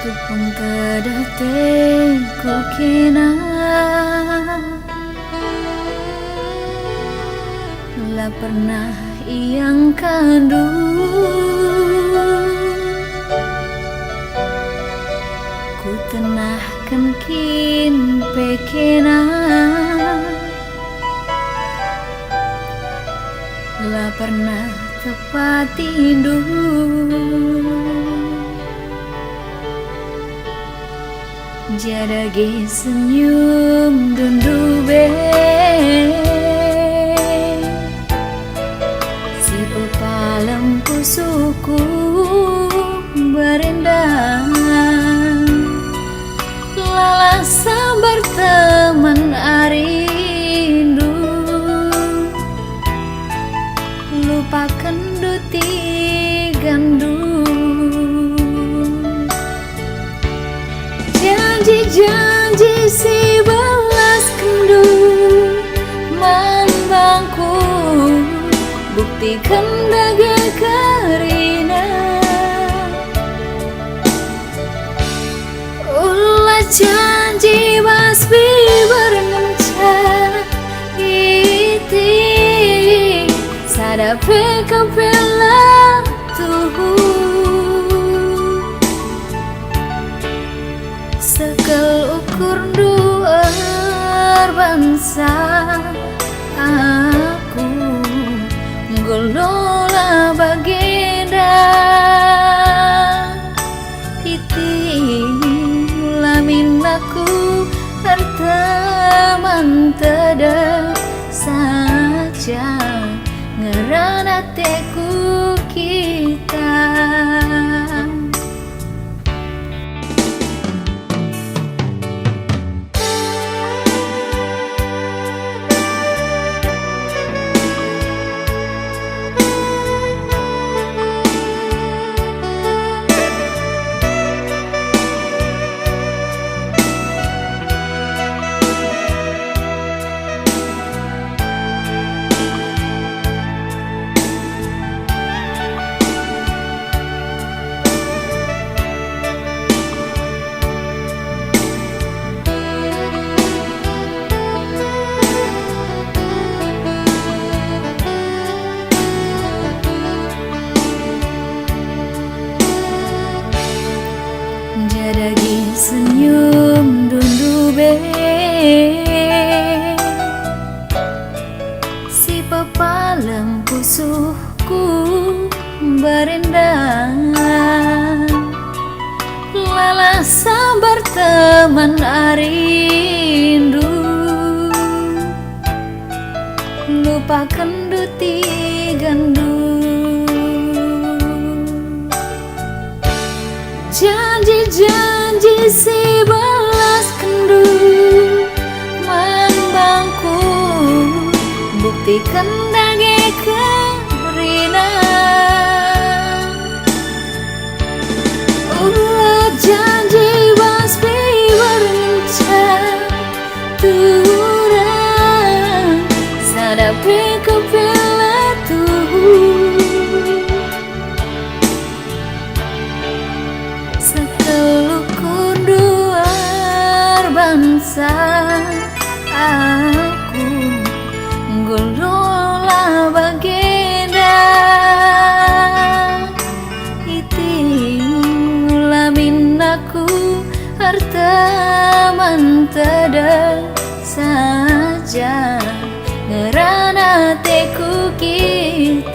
Tupang kadate ko kina La pernah iyang kandu Ku tenahkan kin pekena La pernah tepat tidur Jadagi senyum dundube Si pepalam pusuku berendang Lala sabar teman arindu Lupakan duti gandu Janji-janji si belas kendu Mandangku Buktikan dage karina Ulah janji basbi bermenca Iti Sadape kapela tuhu Sekel ukur duar bangsa Aku Golola bagenda Iti lamin aku Artaman tada saja Ngerana teku kita Jadagi senyum dundube Si pepalam pusuhku berendang Lala sabar teman arindu Lupakan duti gandu Janji-janji si belas kendu Mandangku Buktikan dage karina Janji basbi bermenca Turang Sadapi kepala tubuh Sekelukun duar bangsa Aku Golola bagenda Iti lamin aku Hartaman tada saja Ngerana teku kita